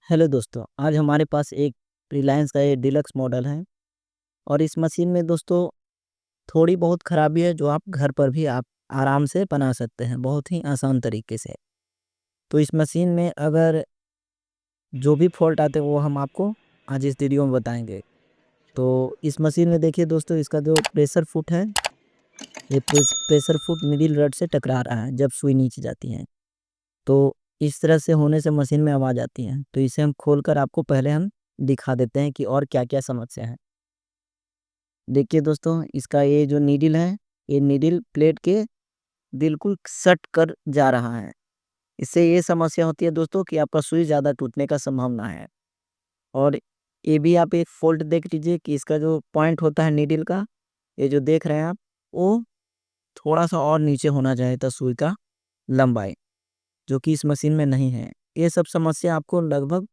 Hello दोस्तों, आज हमारे पास एक रिलायंस का ये डीलक्स मॉडल है और इस मशीन में दोस्तों थोड़ी बहुत खराबी है जो आप घर पर भी आप आराम से बना सकते हैं बहुत ही आसान तरीके से। तो इस मशीन में अगर जो भी फॉल्ट आते हैं वो हम आपको आज इस वीडियो में बताएंगे। तो इस मशीन में देखिए दोस्तों, इसका जो प्रेशर फुट है, ये प्रेशर फुट मिडिल रड से टकरा रहा है जब सुई नीचे जाती है। तो इस तरह से होने से मशीन में आवाज़ आती है। तो इसे हम खोलकर आपको पहले हम दिखा देते हैं कि और क्या-क्या समस्या है। देखिए दोस्तों, इसका ये जो नीडल है, ये नीडल प्लेट के बिल्कुल सट कर जा रहा है। इससे ये समस्या होती है दोस्तों कि आपका सुई ज़्यादा टूटने का संभावना है। और ये भी आप एक फ़ॉल्ट देख लीजिए कि इसका जो पॉइंट होता है नीडल का, ये जो देख रहे हैं आप, वो थोड़ा-सा और नीचे होना चाहिए था सुई का लंबाई, जो कि इस मशीन में नहीं है। ये सब समस्या आपको लगभग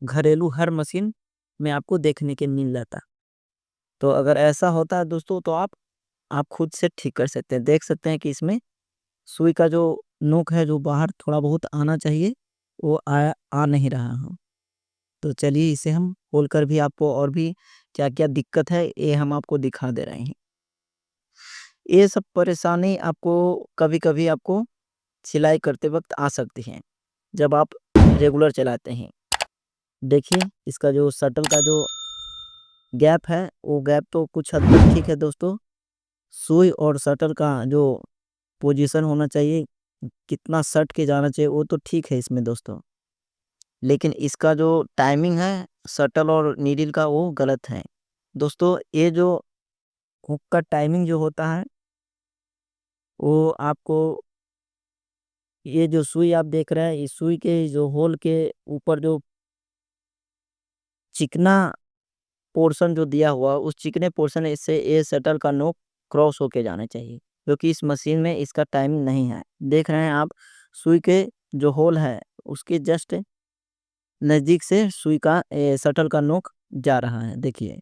घरेलू हर मशीन में आपको देखने के मिल जाता। तो अगर ऐसा होता है दोस्तों, तो आप खुद से ठीक कर सकते हैं। देख सकते हैं कि इसमें सुई का जो नोक है जो बाहर थोड़ा बहुत आना चाहिए, वो आ नहीं रहा है। तो चलिए इसे हम खोलकर भी आपको और भी क्या-क्या दिक्कत है ये हम आपको दिखा दे रहे हैं। ये सब परेशानी आपको कभी-कभी आपको सिलाई करते वक़्त आ सकती है, जब आप रेगुलर चलाते हैं। देखिए, इसका जो शटल का जो गैप है, वो गैप तो कुछ हद तक ठीक है दोस्तों। सुई और शटल का जो पोजीशन होना चाहिए, कितना सट के जाना चाहिए, वो तो ठीक है इसमें दोस्तों। लेकिन इसका जो टाइमिंग है शटल और नीडल का, वो गलत है। दोस्तों, ये जो हुक का टाइमिंग जो होता है, वो आपको, ये जो सुई आप देख रहे हैं, इस सुई के जो होल के ऊपर जो चिकना पोर्शन जो दिया हुआ, उस चिकने पोर्शन से ये शटल का नोक क्रॉस होके जाना चाहिए, क्योंकि इस मशीन में इसका टाइमिंग नहीं है। देख रहे हैं आप, सुई के जो होल है, उसके जस्ट नज़दीक से सुई का शटल का नोक जा रहा है, देखिए।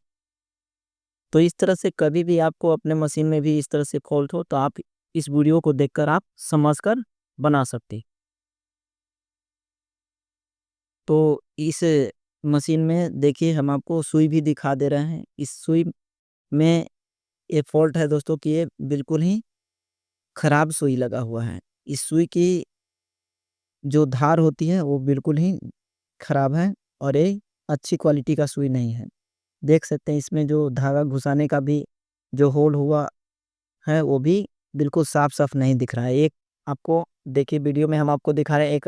तो इस तरह से कभी भी आपको अपने मशीन में भी इस तरह से फ़ॉल्ट हो, तो आप इस वीडियो को देखकर आप समझकर बना सकते। तो इस मशीन में देखिए, हम आपको सुई भी दिखा दे रहे हैं। इस सुई में ये फ़ॉल्ट है दोस्तों कि ये बिल्कुल ही खराब सुई लगा हुआ है। इस सुई की जो धार होती है वो बिल्कुल ही खराब है और ये अच्छी क्वालिटी का सुई नहीं है। देख सकते हैं इसमें जो धागा घुसाने का भी जो होल हुआ है, वो भी बिल्कुल साफ-साफ नहीं दिख रहा है। एक आपको देखिए, वीडियो में हम आपको दिखा रहे हैं, एक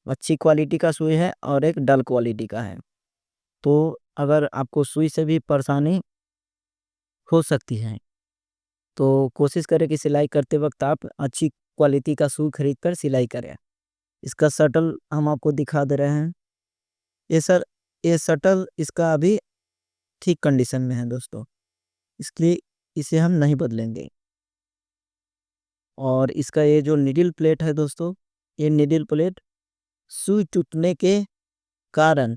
अच्छी क्वालिटी का सुई है और एक डल क्वालिटी का है। तो अगर आपको सुई से भी परेशानी हो सकती है, तो कोशिश करें कि सिलाई करते वक़्त आप अच्छी क्वालिटी का सुई खरीद कर सिलाई करें। इसका शटल हम आपको दिखा दे रहे हैं। ये सर ये शटल इसका अभी ठीक कंडीशन में है दोस्तों, इसलिए इसे हम नहीं बदलेंगे। और इसका ये जो निडल प्लेट है दोस्तों, ये निडल प्लेट सुई टूटने के कारण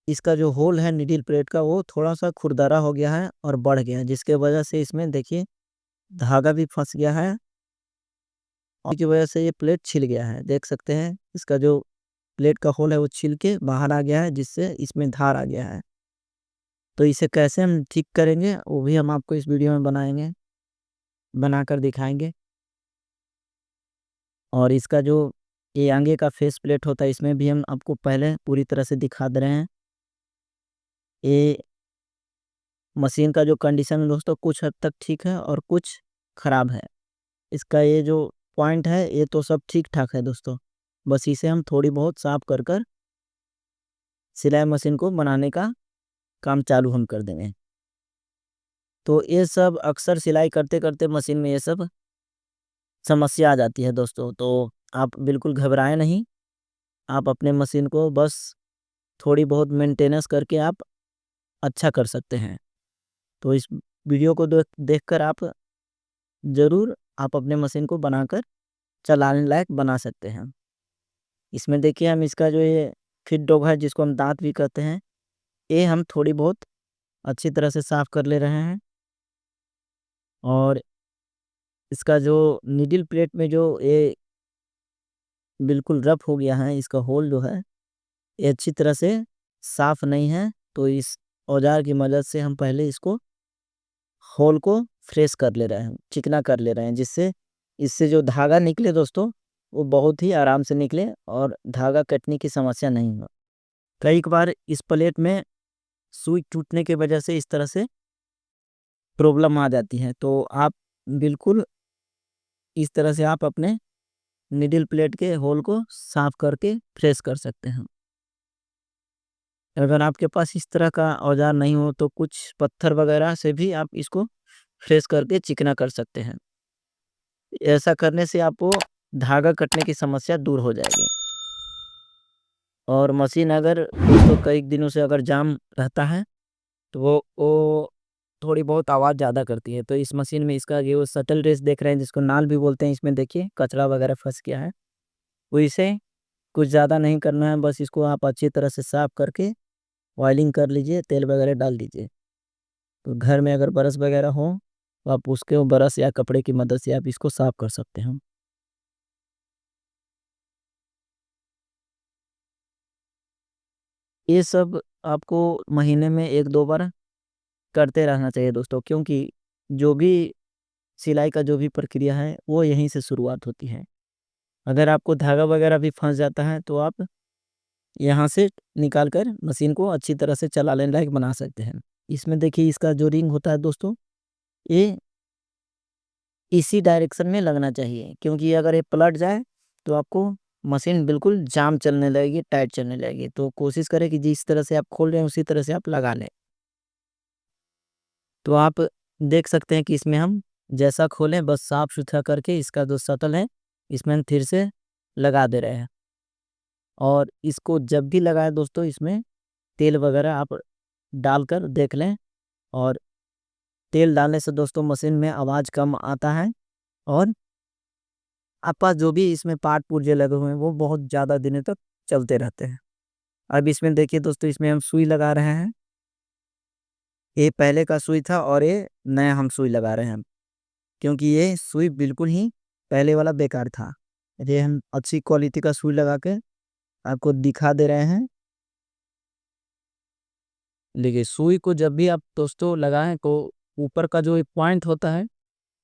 इसका जो होल है निडल प्लेट का, वो थोड़ा-सा खुरदरा हो गया है और बढ़ गया है, जिसके वजह से इसमें देखिए धागा भी फँस गया है और की वजह से ये प्लेट छिल गया है। देख सकते हैं, इसका जो प्लेट का होल है वो छिल के बाहर आ गया है, जिससे इसमें धार आ गया है। तो इसे कैसे हम ठीक करेंगे, वो भी हम आपको इस वीडियो में बनाकर दिखाएँगे। और इसका जो ये आगे का फेस प्लेट होता है, इसमें भी हम आपको पहले पूरी तरह से दिखा दे रहे हैं। ये मशीन का जो कंडीशन है दोस्तों, कुछ हद तक ठीक है और कुछ खराब है। इसका ये जो पॉइंट है, ये तो सब ठीक-ठाक है दोस्तों। बस इसे हम थोड़ी बहुत साफ कर कर सिलाई मशीन को बनाने का काम चालू हम कर देंगे। तो ये सब अक्सर सिलाई करते-करते मशीन में ये सब समस्या आ जाती है दोस्तों। तो आप बिल्कुल घबराएँ नहीं, आप अपने मशीन को बस थोड़ी बहुत मेंटेनेंस करके आप अच्छा कर सकते हैं। तो इस वीडियो को देखकर आप ज़रूर आप अपने मशीन को बनाकर चलाने लायक बना सकते हैं। इसमें देखिए, हम इसका जो ये फिट डॉग है, जिसको हम दाँत भी कहते हैं, ये हम थोड़ी बहुत अच्छी तरह से साफ़ कर ले रहे हैं। और इसका जो निडल प्लेट में जो ये बिल्कुल रफ़ हो गया है, इसका होल जो है, ये अच्छी तरह से साफ नहीं है, तो इस औजार की मदद से हम पहले इसको होल को फ्रेश कर ले रहे हैं, चिकना कर ले रहे हैं, जिससे इससे जो धागा निकले दोस्तों, वो बहुत ही आराम से निकले और धागा कटने की समस्या नहीं हो। कई बार इस प्लेट में सुई टूटने की वजह से इस तरह से प्रॉब्लम आ जाती है, तो आप बिल्कुल इस तरह से आप अपने निडल प्लेट के होल को साफ करके फ्रेश कर सकते हैं। अगर आपके पास इस तरह का औजार नहीं हो तो कुछ पत्थर वगैरह से भी आप इसको फ्रेश करके चिकना कर सकते हैं। ऐसा करने से आपको धागा कटने की समस्या दूर हो जाएगी। और मशीन अगर दोस्तों कई दिनों से अगर जाम रहता है, तो वो थोड़ी बहुत आवाज़ ज़्यादा करती है। तो इस मशीन में इसका जो शटल रेस देख रहे हैं, जिसको नाल भी बोलते हैं, इसमें देखिए कचरा वगैरह फँस गया है। तो इसे कुछ ज़्यादा नहीं करना है, बस इसको आप अच्छी तरह से साफ करके ऑयलिंग कर लीजिए, तेल वगैरह डाल दीजिए। तो घर में अगर ब्रश वगैरह हो, तो आप उसके वो ब्रश या कपड़े की मदद से आप इसको साफ कर सकते हैं। ये सब आपको महीने में 1-2 बार करते रहना चाहिए दोस्तों, क्योंकि जो भी सिलाई का जो भी प्रक्रिया है, वो यहीं से शुरुआत होती है। अगर आपको धागा वगैरह भी फँस जाता है, तो आप यहाँ से निकाल कर मशीन को अच्छी तरह से चलाने लायक बना सकते हैं। इसमें देखिए इसका जो रिंग होता है दोस्तों, ये इसी डायरेक्शन में लगना चाहिए, क्योंकि अगर ये पलट जाए तो आपको मशीन बिल्कुल जाम चलने लगेगी, टाइट चलने लगेगी। तो कोशिश करें कि जिस तरह से आप खोल रहे हैं उसी तरह से आप लगा लें। तो आप देख सकते हैं कि इसमें हम जैसा खोलें बस साफ-सुथरा करके इसका जो शटल है, इसमें हम फिर से लगा दे रहे हैं। और इसको जब भी लगाएँ दोस्तों, इसमें तेल वगैरह आप डालकर देख लें। और तेल डालने से दोस्तों मशीन में आवाज़ कम आता है, और आपके पास जो भी इसमें पार्ट पुर्जे लगे हुए हैं वो बहुत ज़्यादा दिनों तक चलते रहते हैं। अब इसमें देखिए दोस्तों, इसमें हम सुई लगा रहे हैं। ये पहले का सुई था और ये नया हम सुई लगा रहे हैं, क्योंकि ये सुई बिल्कुल ही पहले वाला बेकार था। ये हम अच्छी क्वालिटी का सुई लगा के आपको दिखा दे रहे हैं। देखिए सुई को जब भी आप दोस्तों लगाएँ, तो ऊपर का जो एक पॉइंट होता है,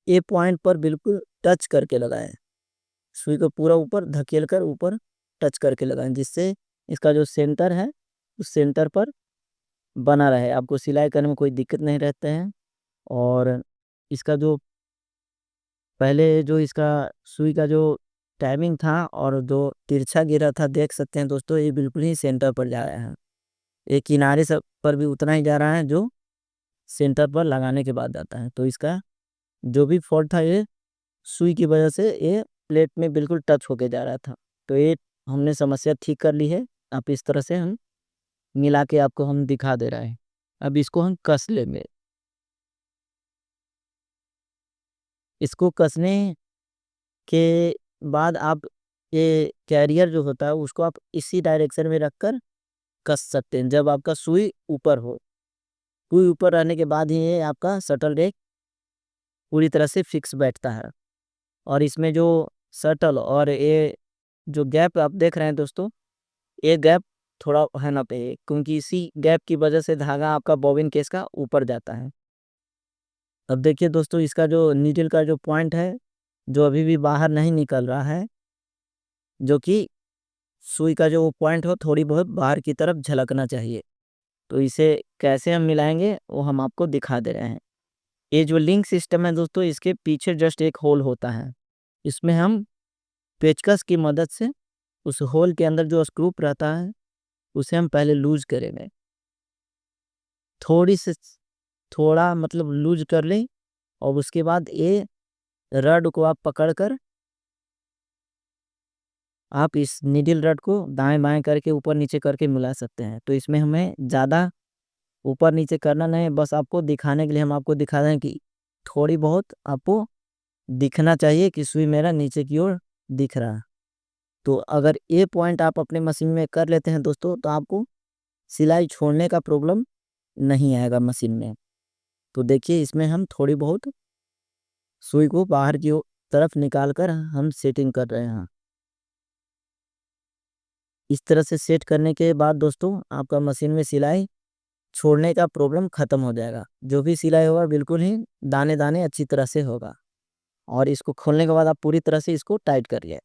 ये पॉइंट पर बिल्कुल टच करके लगाएँ। सुई को पूरा ऊपर धकेल कर ऊपर टच करके लगाएँ, जिससे इसका जो सेंटर है, उस सेंटर पर बना रहे। आपको सिलाई करने में कोई दिक्कत नहीं रहते हैं। और इसका जो पहले जो इसका सुई का जो टाइमिंग था और जो तिरछा गिरा था, देख सकते हैं दोस्तों, ये बिल्कुल ही सेंटर पर जा रहा है। ये किनारे सब पर भी उतना ही जा रहा है जो सेंटर पर लगाने के बाद आता है। तो इसका जो भी फॉल्ट था, ये सुई की वजह से ये प्लेट में बिल्कुल टच होके जा रहा था। तो ये हमने समस्या ठीक कर ली है। आप इस तरह से हम मिला के आपको हम दिखा दे रहे हैं। अब इसको हम कस लेंगे। इसको कसने के बाद आप ये कैरियर जो होता है उसको आप इसी डायरेक्शन में रखकर कस सकते हैं, जब आपका सुई ऊपर हो। सुई ऊपर रहने के बाद ही ये आपका शटल रेक पूरी तरह से फिक्स बैठता है। और इसमें जो शटल और ये जो गैप आप देख रहे हैं दोस्तों, ये गैप थोड़ा है ना पे, क्योंकि इसी गैप की वजह से धागा आपका बॉबिन केस का ऊपर जाता है। अब देखिए दोस्तों, इसका जो नीडल का जो पॉइंट है, जो अभी भी बाहर नहीं निकल रहा है, जो कि सुई का जो वो पॉइंट हो थोड़ी बहुत बाहर की तरफ झलकना चाहिए। तो इसे कैसे हम मिलाएँगे वो हम आपको दिखा दे रहे हैं। ये जो लिंक सिस्टम है दोस्तों, इसके पीछे जस्ट एक होल होता है। इसमें हम पेचकस की मदद से उस होल के अंदर जो स्क्रू रहता है, उसे हम पहले लूज़ करेंगे। थोड़ी सी थोड़ा मतलब लूज़ कर लें, और उसके बाद ये रड को आप पकड़कर आप इस नीडल रड को दाएँ-बाएँ करके ऊपर-नीचे करके मिला सकते हैं। तो इसमें हमें ज़्यादा ऊपर-नीचे करना नहीं है, बस आपको दिखाने के लिए हम आपको दिखा रहे हैं कि थोड़ी बहुत आपको दिखना चाहिए कि सुई मेरा नीचे की ओर दिख रहा है। तो अगर ये पॉइंट आप अपने मशीन में कर लेते हैं दोस्तों, तो आपको सिलाई छोड़ने का प्रॉब्लम नहीं आएगा मशीन में। तो देखिए इसमें हम थोड़ी बहुत सुई को बाहर की तरफ निकाल कर हम सेटिंग कर रहे हैं। इस तरह से सेट करने के बाद दोस्तों आपका मशीन में सिलाई छोड़ने का प्रॉब्लम ख़त्म हो जाएगा। जो भी सिलाई होगा बिल्कुल ही दाने-दाने अच्छी तरह से होगा और इसको खोलने के बाद आप पूरी तरह से इसको टाइट करिए।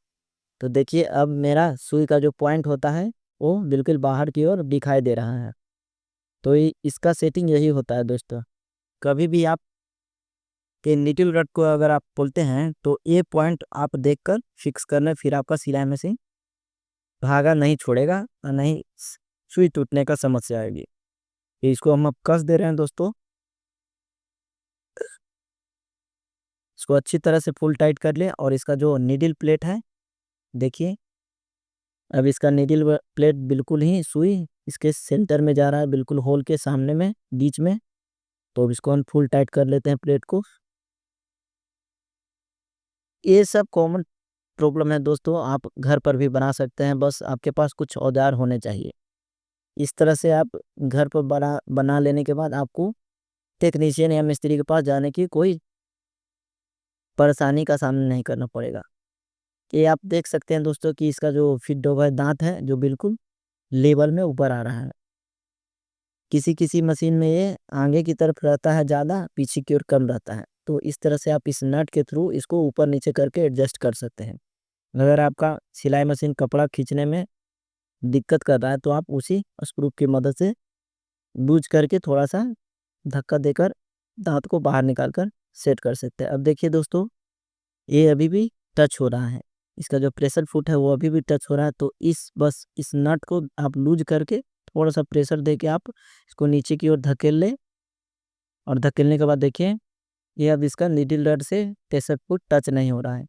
तो देखिए अब मेरा सुई का जो पॉइंट होता है वो बिल्कुल बाहर की ओर दिखाई दे रहा है। तो इसका सेटिंग यही होता है दोस्तों। कभी भी आप के नीडल रड को अगर आप खोलते हैं तो ये पॉइंट आप देखकर फिक्स करना, फिर आपका सिलाई मशीन धागा नहीं छोड़ेगा और नहीं सुई टूटने का समस्या आएगी। इसको हम अब कस दे रहे हैं दोस्तों। इसको अच्छी तरह से फुल टाइट कर लें और इसका जो नीडल प्लेट है देखिए, अब इसका नीडल प्लेट बिल्कुल ही सुई इसके सेंटर में जा रहा है, बिल्कुल होल के सामने में बीच में। तो अब इसको हम फुल टाइट कर लेते हैं प्लेट को। ये सब कॉमन प्रॉब्लम है दोस्तों, आप घर पर भी बना सकते हैं, बस आपके पास कुछ औजार होने चाहिए। इस तरह से आप घर पर बना लेने के बाद आपको टेक्नीशियन या मिस्त्री के पास जाने की कोई परेशानी का सामना नहीं करना पड़ेगा। ये आप देख सकते हैं दोस्तों कि इसका जो फिट हुआ दांत है जो बिल्कुल लेवल में ऊपर आ रहा है। किसी-किसी मशीन में ये आगे की तरफ रहता है ज़्यादा, पीछे की ओर कम रहता है। तो इस तरह से आप इस नट के थ्रू इसको ऊपर-नीचे करके एडजस्ट कर सकते हैं। अगर आपका सिलाई मशीन कपड़ा खींचने में दिक्कत कर रहा है तो आप उसी स्क्रू की मदद से लूज़ करके थोड़ा-सा धक्का देकर दाँत को बाहर निकाल कर सेट कर सकते हैं। अब देखिए दोस्तों, ये अभी भी टच हो रहा है। इसका जो प्रेशर फुट है वो अभी भी टच हो रहा है, तो बस इस नट को आप लूज़ करके थोड़ा-सा प्रेशर देके आप इसको नीचे की ओर धकेल लें और धकेलने के बाद देखिए, ये अब इसका नीडल रड से प्रेशर फुट टच नहीं हो रहा है।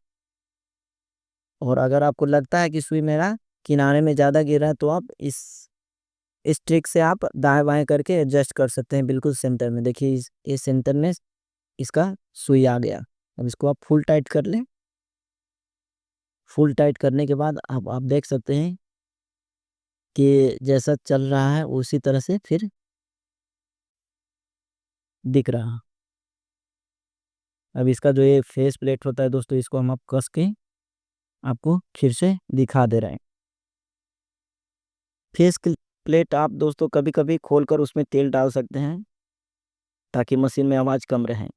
और अगर आपको लगता है कि सुई मेरा किनारे में ज़्यादा गिर रहा है तो आप इस ट्रिक से आप दाएँ-बाएँ करके एडजस्ट कर सकते हैं बिल्कुल सेंटर में। देखिए ये सेंटर में इसका सुई आ गया। अब इसको आप फुल टाइट कर लें। फुल टाइट करने के बाद आप देख सकते हैं कि जैसा चल रहा है उसी तरह से फिर दिख रहा। अब इसका जो ये फेस प्लेट होता है दोस्तों, इसको हम अब कस के आपको फिर से दिखा दे रहे हैं। फेस प्लेट आप दोस्तों कभी-कभी खोलकर उसमें तेल डाल सकते हैं ताकि मशीन में आवाज़ कम रहे।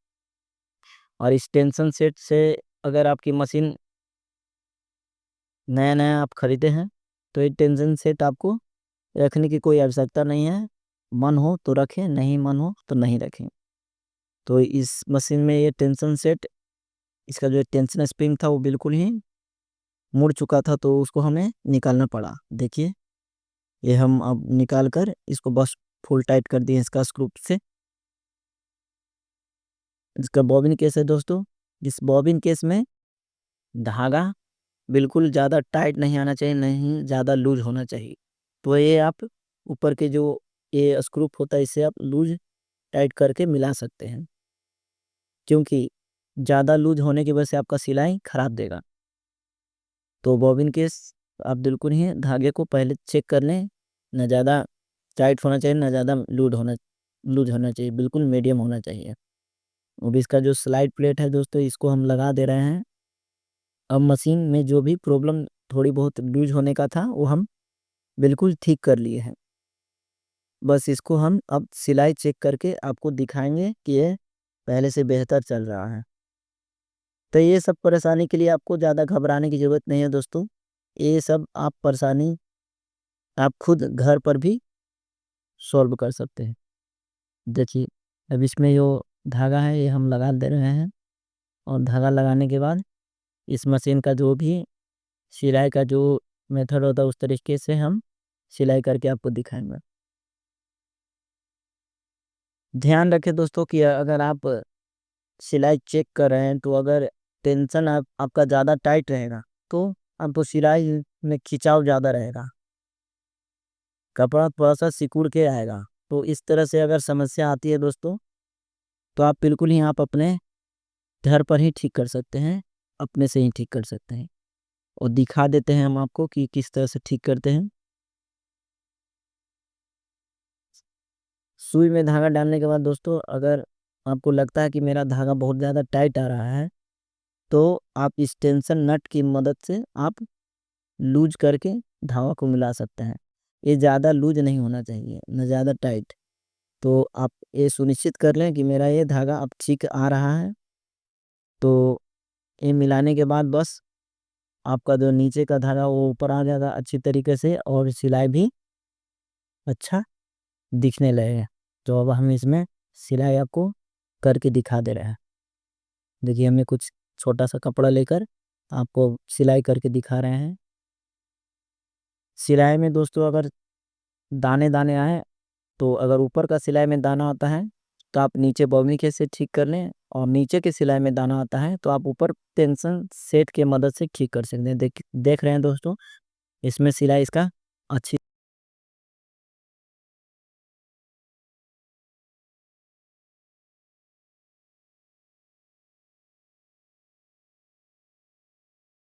और इस टेंशन सेट से अगर आपकी मशीन नया-नया आप खरीदे हैं तो ये टेंशन सेट आपको रखने की कोई आवश्यकता नहीं है। मन हो तो रखें, नहीं मन हो तो नहीं रखें। तो इस मशीन में ये टेंशन सेट, इसका जो टेंशन स्प्रिंग था वो बिल्कुल ही मुड़ चुका था, तो उसको हमें निकालना पड़ा। देखिए, ये हम अब निकाल कर इसको बस फुल टाइट कर दिए इसका स्क्रू से। इसका बॉबिन केस है दोस्तों, इस बॉबिन केस में धागा बिल्कुल ज़्यादा टाइट नहीं आना चाहिए, नहीं ज़्यादा लूज़ होना चाहिए। तो ये आप ऊपर के जो ये स्क्रू होता है इससे आप लूज़ टाइट करके मिला सकते हैं। क्योंकि ज़्यादा लूज़ होने की वजह से आपका सिलाई खराब देगा। तो बॉबिन केस आप बिल्कुल ही धागे को पहले चेक कर लें, ना ज़्यादा टाइट होना चाहिए, ना ज़्यादा लूज़ होना चाहिए, बिल्कुल मीडियम होना चाहिए। अब इसका जो स्लाइड प्लेट है दोस्तों, इसको हम लगा दे रहे हैं। अब मशीन में जो भी प्रॉब्लम थोड़ी बहुत लूज़ होने का था, वो हम बिल्कुल ठीक कर लिए हैं। बस इसको हम अब सिलाई चेक करके आपको दिखाएँगे कि ये पहले से बेहतर चल रहा है। तो ये सब परेशानी के लिए आपको ज़्यादा घबराने की ज़रूरत नहीं है दोस्तों। ये सब आप परेशानी आप खुद घर पर भी सॉल्व कर सकते हैं। देखिए, अब इसमें जो धागा है ये हम लगा दे रहे हैं और धागा लगाने के बाद इस मशीन का जो भी सिलाई का जो मेथड होता है उस तरीके से हम सिलाई करके आपको दिखाएँगे। ध्यान रखें दोस्तों कि अगर आप सिलाई चेक कर रहे हैं तो अगर टेंशन आपका ज़्यादा टाइट रहेगा तो आपको सिलाई में खिंचाव ज़्यादा रहेगा। कपड़ा थोड़ा-सा सिकुड़ के आएगा। तो इस तरह से अगर समस्या आती है दोस्तों, तो आप बिल्कुल ही आप अपने घर पर ही ठीक कर सकते हैं, अपने से ही ठीक कर सकते हैं। और दिखा देते हैं हम आपको कि किस तरह से ठीक करते हैं। सुई में धागा डालने के बाद दोस्तों अगर आपको लगता है कि मेरा धागा बहुत ज़्यादा टाइट आ रहा है, तो आप इस टेंशन नट की मदद से आप लूज़ करके धागा को मिला सकते हैं। ये ज़्यादा लूज नहीं होना चाहिए, ना ज़्यादा टाइट। तो आप ये सुनिश्चित कर लें कि मेरा ये धागा अब ठीक आ रहा है। तो ये मिलाने के बाद बस आपका जो नीचे का धागा वो ऊपर आ जाएगा अच्छी तरीके से, और सिलाई भी अच्छा दिखने लगेगा। तो अब हम इसमें सिलाई आपको करके दिखा दे रहे हैं। देखिए, हमें कुछ छोटा सा कपड़ा लेकर आपको सिलाई करके दिखा रहे हैं। सिलाई में दोस्तों अगर दाने दाने आए, तो अगर ऊपर का सिलाई में दाना आता है तो आप नीचे बॉबिन केस से ठीक कर लें, और नीचे के सिलाई में दाना आता है तो आप ऊपर टेंशन सेट की मदद से ठीक कर सकते हैं। देख रहे हैं दोस्तों, इसमें सिलाई इसका अच्छी